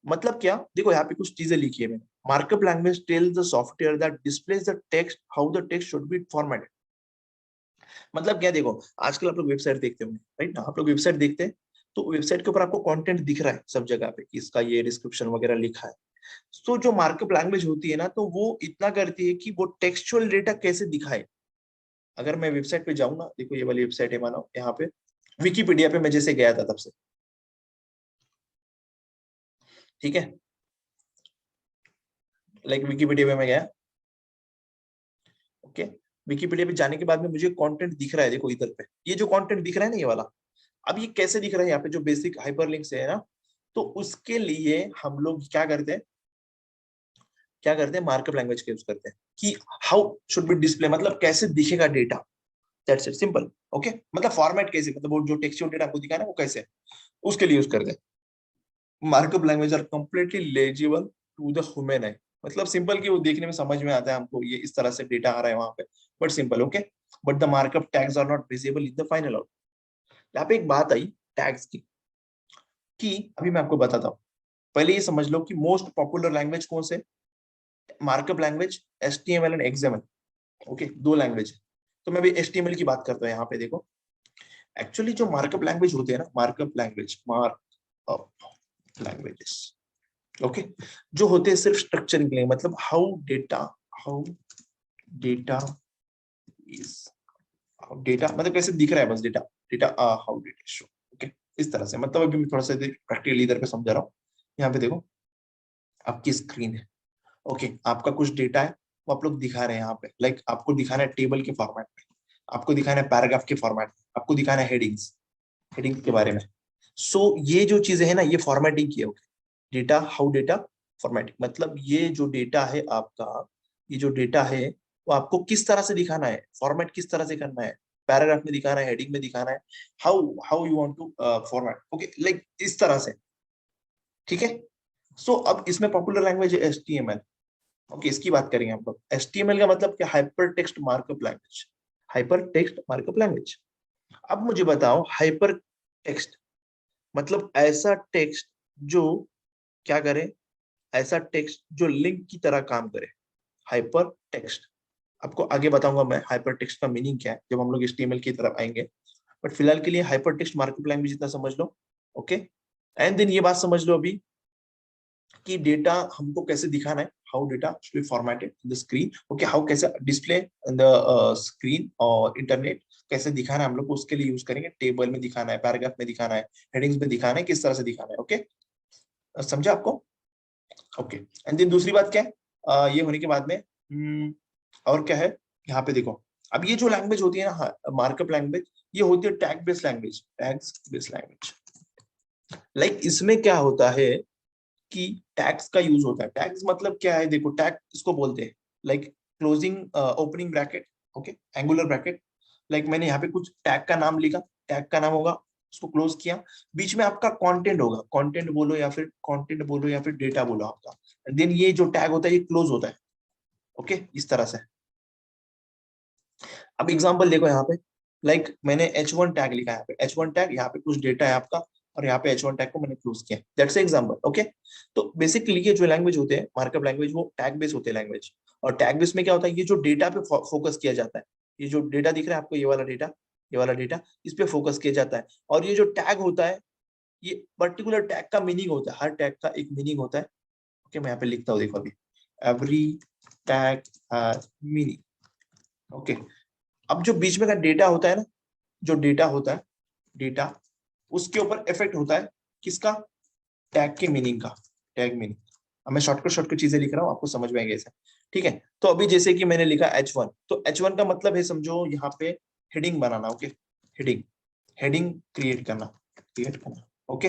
मतलब क्या, देखो यहाँ पे कुछ चीजें लिखी है मैंने। Markup language tells the software that displace the text how the text should be formatted. मतलब क्या, देखो आजकल आप लोग वेबसाइट देखते होंगे, राइट ना, आप लोग वेबसाइट देखते हैं तो वेबसाइट के ऊपर आपको कंटेंट दिख रहा है सब जगह पे कि इसका ये डिस्क्रिप्शन वगैरह लिखा है। तो जो मार्कअप लैंग्वेज होती है ना, तो वो इतना करती है कि वो टेक्सचुअल डेटा कैसे दिखाए। अगर मैं वेबसाइट पे जाऊँ ना, देखो ये वाली वेबसाइट है मानो, यहाँ पे विकीपीडिया पे मैं जैसे गया था तब से, ठीक है, लाइक विकीपीडिया पे मैं गया, ओके। विकीपीडिया पे जाने के बाद में मुझे कंटेंट दिख रहा है, देखो इधर पे ये जो कंटेंट दिख रहा है ना, ये वाला। अब ये कैसे दिख रहा है, यहाँ पे जो बेसिक हाइपरलिंक्स है ना, तो उसके लिए हम लोग क्या करते हैं, मार्कअप लैंग्वेज का यूज करते हैं कि हाउ शुड बी डिस्प्ले, मतलब कैसे दिखेगा data. That's it, simple. Okay, मतलब फॉर्मेट कैसे, मतलब वो जो टेक्सचुअल डेटा आपको दिखा ना वो कैसे, उसके लिए यूज करते हैं। Markup language are completely legible to the human eye, मतलब सिंपल कि वो देखने में समझ में आता है हमको ये इस तरह से डेटा आ रहा है वहां पे, but simple, okay. But the markup tags are not visible in the final out. यहाँ पे एक बात आई टैग्स की, कि अभी मैं आपको बताता हूँ। पहले ये समझ लो कि मोस्ट पॉपुलर लैंग्वेज कौन से, markup language, HTML and XML। Okay, दो लैंग्वेज है। तो मैं भी HTML की बात करता हूँ यहाँ पे, देखो एक्चुअली जो मार्कअप लैंग्वेज होते हैं ना, मार्कअप लैंग्वेजेस, ओके, जो होते हैं सिर्फ स्ट्रक्चरिंग के लिए, मतलब हाउ डेटा इज, डेटा मतलब कैसे दिख रहा है, बस data, data how data show, okay. इस तरह से, मतलब अभी मैं थोड़ा सा प्रैक्टिकली इधर पे समझा रहा हूँ। यहाँ पे देखो आपकी स्क्रीन है, ओके, आपका कुछ डेटा है, वो आप लोग दिखा रहे हैं यहाँ पे, लाइक आपको दिखाना है टेबल के फॉर्मेट में, आपको दिखाना है पैराग्राफ के फॉर्मेट में, आपको दिखाना है हेडिंग के बारे में। सो ये जो चीजें है ना, ये फॉर्मेटिंग की है, okay. Data how data formatting, मतलब ये जो डेटा है आपका, ये जो डेटा है वो आपको किस तरह से दिखाना है, फॉर्मेट किस तरह से करना है, पैराग्राफ में दिखाना है, हेडिंग में दिखाना है, how how you want to format, okay, like इस तरह से, ठीक है। सो अब इसमें पॉपुलर लैंग्वेज है HTML, ओके, इसकी बात करेंगे हम लोग। HTML का मतलब क्या, hyper text markup language, hyper text markup language. अब मुझे बताओ हाइपर टेक्स्ट मतलब ऐसा टेक्स्ट जो क्या करे, ऐसा टेक्स्ट जो लिंक की तरह काम करे, हाइपर टेक्स्ट। आपको आगे बताऊंगा मैं हाइपर टेक्स्ट का मीनिंग क्या है जब हम लोग HTML की तरफ आएंगे, बट फिलहाल के लिए हाइपर टेक्स्ट मार्कअप लैंग्वेज इतना समझ लो, ओके। एंड देन ये बात समझ लो अभी कि डेटा हमको कैसे दिखाना है, how data should be formatted in the screen, okay, how कैसे डिस्प्ले इन द स्क्रीन और इंटरनेट कैसे दिखाना है हम लोग को, उसके लिए यूज करेंगे, टेबल में दिखाना है, पैराग्राफ में दिखाना है, हेडिंग्स में दिखाना है, किस तरह से दिखाना है, ओके। समझा आपको? ओके एंड देन दूसरी बात क्या है, ये होने के बाद में और क्या है यहाँ पे देखो, अब ये जो लैंग्वेज होती है ना मार्कअप लैंग्वेज, ये होती है tag based language, tags based language. Like इसमें क्या होता है कि टैग्स का यूज होता है। टैग्स मतलब क्या है, देखो टैग इसको बोलते हैं like closing opening bracket, okay angular bracket. Like मैंने यहाँ पे कुछ टैग का नाम लिखा, टैग का नाम होगा, उसको क्लोज किया, बीच में आपका कंटेंट होगा, कंटेंट बोलो या फिर कंटेंट बोलो या फिर डेटा बोलो आपका, देन ये जो टैग होता है ये क्लोज होता है, ओके इस तरह से। अब एग्जांपल देखो यहाँ पे, लाइक मैंने H1 टैग लिखा है, यहाँ पे H1 टैग, यहाँ पे कुछ डेटा है आपका, और यहाँ पे H1 टैग को मैंने क्लोज किया, दैट्स एग्जांपल, ओके। तो बेसिकली ये जो लैंग्वेज होते हैं मार्कअप लैंग्वेज, वो टैग बेस होते हैं लैंग्वेज। और टैग बेस में क्या होता है, ये जो डेटा पे फोकस किया जाता है, ये जो डेटा दिख रहा है आपको, ये वाला डेटा, ये वाला डेटा, इस पे फोकस किया जाता है। और ये जो टैग होता है, ये पर्टिकुलर टैग का मीनिंग होता है, हर टैग का एक मीनिंग होता है, ओके मैं यहाँ पे लिखता हूँ, देखो अभी, every tag has meaning, okay. अब जो बीच में का डेटा होता है ना, जो डेटा होता है, डेटा, उसके ऊपर इफेक्ट होता है किसका, टैग के मीनिंग का, टैग मीनिंग। अब मैं शॉर्टकट शॉर्टकट चीजें लिख रहा हूँ, आपको समझ में आएंगे ऐसे, ठीक है। तो अभी जैसे कि मैंने लिखा H1, तो H1 का मतलब है समझो यहाँ पे हेडिंग बनाना, ओके, हेडिंग, हेडिंग क्रिएट करना, क्रिएट करना, ओके।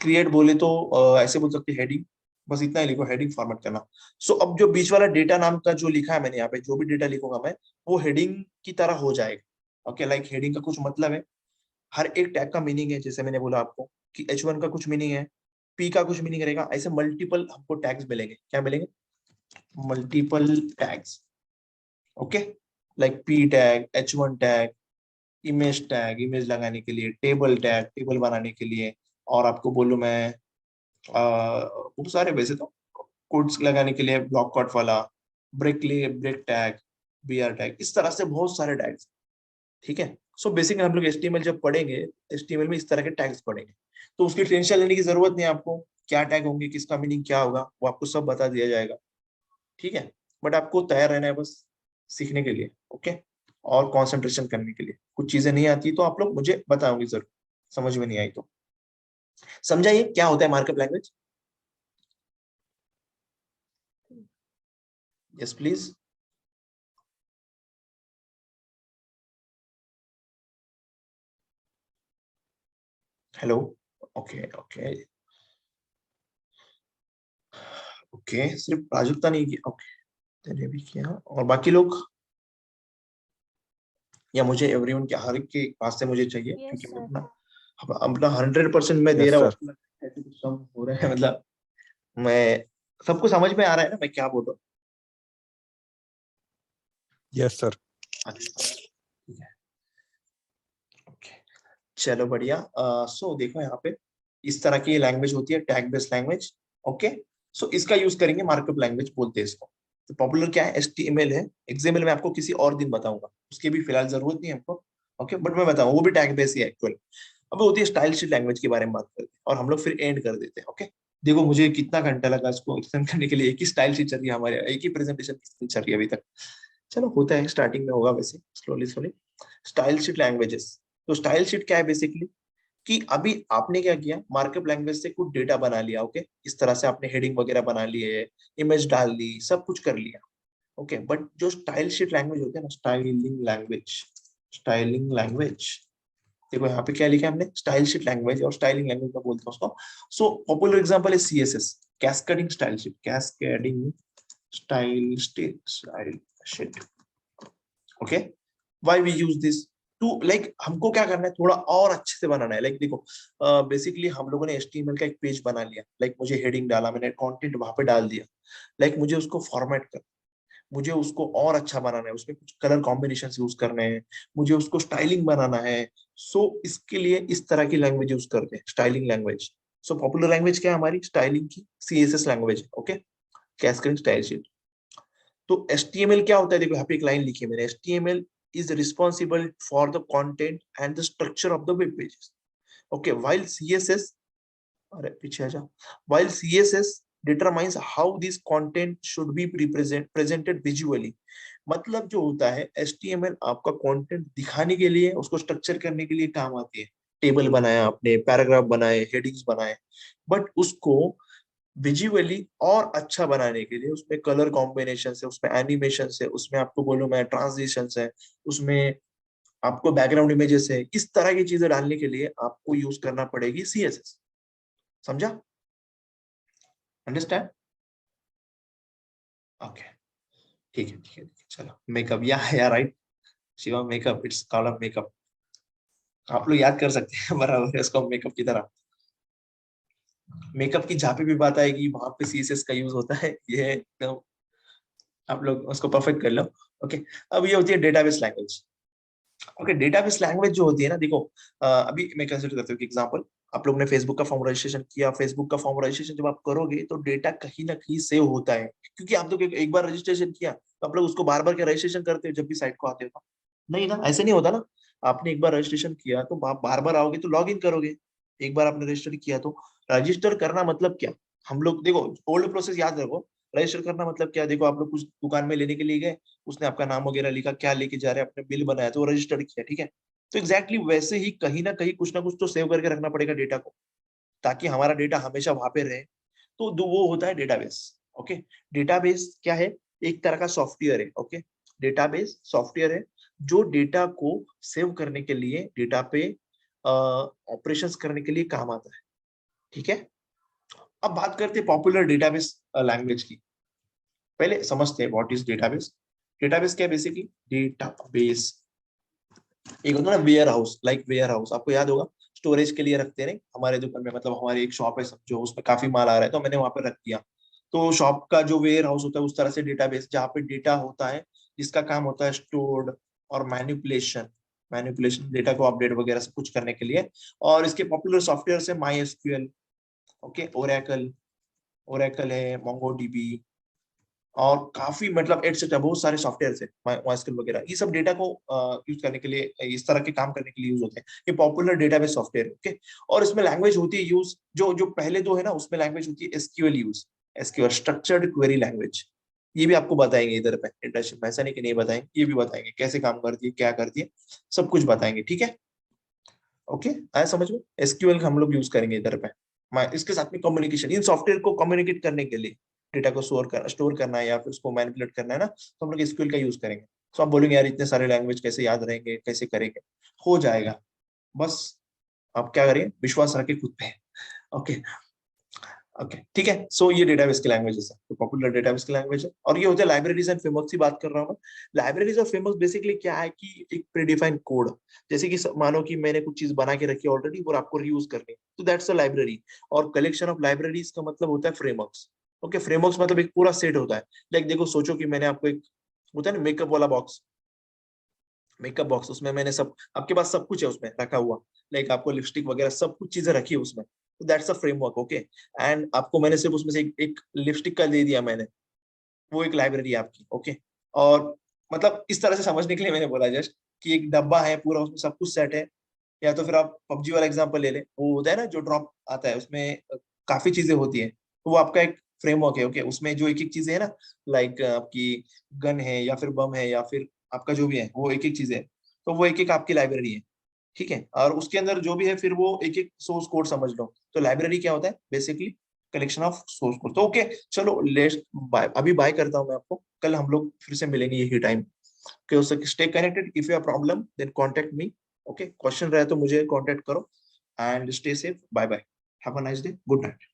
क्रिएट बोले तो ऐसे बोल सकते हेडिंग, बस इतना ही लिखो, हेडिंग फॉर्मेट करना। सो अब जो बीच वाला डेटा नाम का जो लिखा है मैंने यहाँ पे, जो भी डेटा लिखूंगा मैं, वो हेडिंग की तरह हो जाएगा, ओके। लाइक हेडिंग का कुछ मतलब है, हर एक टैग का मीनिंग है, जैसे मैंने बोला आपको कि H1 का कुछ मीनिंग है, P का कुछ मीनिंग रहेगा, ऐसे मल्टीपल हमको टैग्स मिलेंगे, क्या मिलेंगे, multiple tags, okay. Like P tag, H1 tag, image tag, image लगाने के लिए, टेबल टैग, टेबल बनाने के लिए, और आपको बोलूं मैं बहुत सारे वैसे तो, कोड्स लगाने के लिए ब्लॉक कोड वाला, ब्रेक टैग, BR टैग, इस तरह से बहुत सारे टैग्स, ठीक है। सो बेसिकली हम लोग HTML जब पढ़ेंगे, HTML में इस तरह के टैग्स पढ़ेंगे, तो उसकी टेंशन लेने की जरूरत नहीं है आपको, क्या टैग होंगे, किसका मीनिंग क्या होगा, वो आपको सब बता दिया जाएगा, ठीक है। बट आपको तैयार रहना है बस सीखने के लिए, ओके, और कंसंट्रेशन करने के लिए। कुछ चीजें नहीं आती तो आप लोग मुझे बताओगे जरूर, समझ में नहीं आई तो। समझाइए क्या होता है markup language, yes please. Hello, okay okay okay, सिर्फ प्राजक्ता नहीं किया, ओके, तेने भी किया, और बाकी लोग, या मुझे एवरीवन के हर एक के पास से मुझे चाहिए, यस क्योंकि मैं सर। अपना अपना 100% मैं दे यस रहा हूँ, सर। आपको लगता है ऐसे कुछ कम हो रहा है, मतलब मैं, सबको समझ में आ रहा है ना मैं क्या बोल रहा हूँ, यस सर। अच्छा ठीक है, ओके, चलो बढ़िया। सो देखो यहाँ पे इस तरह की लैंग्वेज होती है टैग बेस्ड लैंग्वेज, ओके। सो इसका यूज करेंगे, मार्कअप लैंग्वेज बोलते हैं इसको। तो पॉपुलर क्या है, HTML है, XML में आपको किसी और दिन बताऊंगा, उसकी भी फिलहाल जरूरत नहीं है हमको, ओके, बट मैं बताऊँ, वो भी टैग बेस्ड ही है एक्चुअली। अब होती है स्टाइल शीट लैंग्वेज के बारे में बात करते हैं, और हम लोग फिर एंड कर देते हैं, ओके। देखो मुझे कितना घंटा लगा इसको एक्सटेंड करने के लिए, एक ही स्टाइल शीट चल रही है हमारे, एक ही प्रेजेंटेशन चल रही है अभी तक। चलो होता है, स्टार्टिंग में होगा वैसे, slowly slowly. Style sheet languages, तो स्टाइल शीट क्या है बेसिकली, कि अभी आपने क्या किया, मार्कअप लैंग्वेज से कुछ डेटा बना लिया, ओके, इस तरह से आपने हेडिंग वगैरह बना लिए, इमेज डाल दी, सब कुछ कर लिया, ओके। बट जो स्टाइल शीट लैंग्वेज होते हैं ना, स्टाइलिंग लैंग्वेज, स्टाइलिंग लैंग्वेज, देखो यहाँ पे क्या लिखा है हमने, स्टाइल शीट लैंग्वेज और स्टाइलिंग लैंग्वेज का बोलते हैं उसको। सो पॉपुलर एग्जांपल है CSS, cascading style sheet, cascading style sheet, okay. Why we use this, to like हमको क्या करना है, थोड़ा और अच्छे से बनाना है। लाइक देखो बेसिकली हम लोगों ने HTML का एक पेज बना लिया, लाइक मुझे हेडिंग डाला, मैंने कंटेंट वहां पे डाल दिया, लाइक मुझे उसको फॉर्मेट कर, मुझे उसको और अच्छा बनाना है, उसमें कुछ कलर कॉम्बिनेशन यूज करने हैं, मुझे उसको स्टाइलिंग बनाना है। सो इसके लिए इस तरह की लैंग्वेज यूज करते हैं, styling language. So popular language क्या है हमारी, स्टाइलिंग की CSS language, okay, cascading style sheet. तो HTML क्या होता है, देखो यहाँ पे एक लाइन लिखी है मैंने, HTML is responsible for the content and the structure of the web pages, okay, while CSS, अरे पीछे आ जा, while CSS determines how this content should be presented visually। मतलब जो होता है, HTML आपका कंटेंट दिखाने के लिए, उसको स्ट्रक्चर करने के लिए काम आती है, टेबल बनाया आपने, पैराग्राफ बनाए, हेडिंग्स बनाए, बट उसको विजुअली और अच्छा बनाने के लिए उसमें कलर कॉम्बिनेशन है, उसमें एनिमेशन है, उसमें आपको बोलूं मैं ट्रांजिशन है, उसमें आपको बैकग्राउंड इमेजेस है, इस तरह की चीजें डालने के लिए आपको यूज करना पड़ेगी CSS। समझा? अंडरस्टैंड? ओके, ठीक है ठीक है ठीक है। चलो मेकअप, या right Shiva, makeup, it's called makeup. आप लोग याद कर सकते हैं बराबर है इसको मेकअप की तरह। मेकअप की जहाँ पे भी बात आएगी वहां पे CSS का यूज होता है, ये एकदम आप लोग उसको परफेक्ट कर लो। ओके, अब ये होती है database language. Okay, database language जो होती है ना, देखो अभी मैं कंसिडर करता हूँ कि एग्जांपल, आप लोग ने फेसबुक का फॉर्म रजिस्ट्रेशन किया। फेसबुक का फॉर्म रजिस्ट्रेशन जब आप करोगे तो डेटा कहीं ना कहीं सेव होता है, क्योंकि आप लोग एक बार रजिस्ट्रेशन किया तो आप लोग उसको बार बार क्या रजिस्ट्रेशन करते हो जब भी साइट को आते हो? नहीं ना, ऐसे नहीं होता ना। आपने एक बार रजिस्ट्रेशन किया तो आप बार बार आओगे तो लॉग इन करोगे। एक बार आपने रजिस्टर किया तो रजिस्टर करना मतलब क्या? हम लोग देखो, ओल्ड प्रोसेस याद रखो। रजिस्टर करना मतलब क्या? देखो आप लोग कुछ दुकान में लेने के लिए गए, उसने आपका नाम वगैरह लिखा, क्या लेके जा रहे हैं, आपने बिल बनाया तो रजिस्टर किया, ठीक है। तो एग्जैक्टली वैसे ही कहीं ना कहीं कुछ ना कुछ तो सेव करके रखना पड़ेगा डेटा को, ताकि हमारा डेटा हमेशा वहां पे रहे। तो वो होता है डेटाबेस। ओके, डेटाबेस क्या है? एक तरह का सॉफ्टवेयर है। ओके, डेटाबेस सॉफ्टवेयर है जो डेटा को सेव करने के लिए, डेटा पे ऑपरेशंस करने के लिए काम आता है, ठीक है। अब बात करते हैं पॉपुलर डेटाबेस लैंग्वेज की। पहले समझते हैं व्हाट इज डेटाबेस। डेटाबेस क्या है? बेसिकली डेटाबेस एक होता है ना warehouse, like warehouse आपको याद होगा, स्टोरेज के लिए रखते हैं हमारे दुकान में। मतलब हमारी एक शॉप है समझो, उसमें काफी माल आ रहा है तो मैंने वहां पर रख दिया। तो शॉप का जो वेयर हाउस होता है उस तरह से डेटाबेस, जहाँ पे डेटा होता है जिसका काम होता है स्टोर्ड और मैनिपुलेशन, मैनिपुलेशन डेटा को अपडेट वगैरह सब कुछ करने के लिए। और इसके पॉपुलर सॉफ्टवेयर है my SQL, okay, Oracle, Oracle है, मोंगोडीबी, और काफी मतलब एटसेट्रा बहुत सारे सॉफ्टवेयर है, माइस्क्ल वगैरह। ये सब डेटा को यूज करने के लिए, इस तरह के काम करने के लिए यूज होते हैं। ये पॉपुलर डेटाबेस सॉफ्टवेयर है, ओके। और इसमें लैंग्वेज होती है यूज, जो जो पहले दो है ना, उसमें लैंग्वेज होती है SQL use, SQL structured query language. ये भी आपको बताएंगे इधर पे इंटर्नशिप में, ऐसा नहीं कि नहीं बताएंगे, ये भी बताएंगे कैसे काम करती है, क्या करती है, सब कुछ बताएंगे, ठीक है। ओके, आया समझ में? एसक्यूएल हम लोग यूज करेंगे इधर पे। इसके साथ में कम्युनिकेशन, इन सॉफ्टवेयर को कम्युनिकेट करने के लिए, डेटा को स्टोर करना है या फिर उसको मैनिपुलेट करना है ना, तो हम लोग एसक्यूएल का यूज करेंगे। तो आप बोलेंगे यार इतने सारे लैंग्वेज कैसे याद रहेंगे, कैसे करेंगे? हो जाएगा, बस आप क्या करिए, विश्वास रखिए खुद पे। ओके, ओके, ठीक है। सो ये डेटाबेस की लैंग्वेजेस है, तो पॉपुलर डेटाबेस की लैंग्वेज है। और ये होते हैं लाइब्रेरीज एंड फ्रेमवर्क्स की बात कर रहा हूँ मैं। लाइब्रेरीज और फ्रेमवर्क्स बेसिकली क्या है कि एक प्रीडिफाइंड कोड, जैसे कि मानो कि मैंने कुछ चीज बना के रखी है ऑलरेडी और आपको रीयूज करनी है, तो दैट्स अ लाइब्रेरी। और कलेक्शन ऑफ लाइब्रेरीज का मतलब होता है फ्रेमवर्क्स। ओके, फ्रेमवर्क्स मतलब एक पूरा सेट होता है। लाइक देखो, सोचो कि मैंने आपको एक होता है ना मेकअप वाला बॉक्स, मेकअप बॉक्स, उसमें मैंने सब, आपके पास सब कुछ है उसमें रखा हुआ, लाइक आपको लिपस्टिक वगैरह सब कुछ चीजें रखी है उसमें, तो that's a framework. Okay, and आपको मैंने सिर्फ उसमें से एक लिपस्टिक का दे दिया मैंने, वो एक लाइब्रेरी है आपकी। ओके, और मतलब इस तरह से समझने के लिए मैंने बोला जस्ट कि एक डब्बा है पूरा, उसमें सब कुछ सेट है। या तो फिर आप पबजी वाला एग्जांपल ले लें, वो होता है ना जो ड्रॉप आता है उसमें काफी चीजें होती है, तो वो आपका एक फ्रेमवर्क है। ओके, उसमें जो एक एक चीजें है ना, लाइक आपकी गन है या फिर बम है या फिर आपका जो भी है वो एक एक चीज है, तो वो एक एक आपकी लाइब्रेरी है, ठीक है। और उसके अंदर जो भी है फिर वो एक एक सोर्स कोड समझ लो। तो लाइब्रेरी क्या होता है? Basically collection of source code. तो ओके, चलो लेट्स बाय, अभी बाय करता हूँ मैं आपको, कल हम लोग फिर से मिलेंगे यही time. Okay, stay connected, if you have problem then contact me. Okay, question रहे तो मुझे कांटेक्ट करो, and stay safe, bye bye, have a nice day, good night.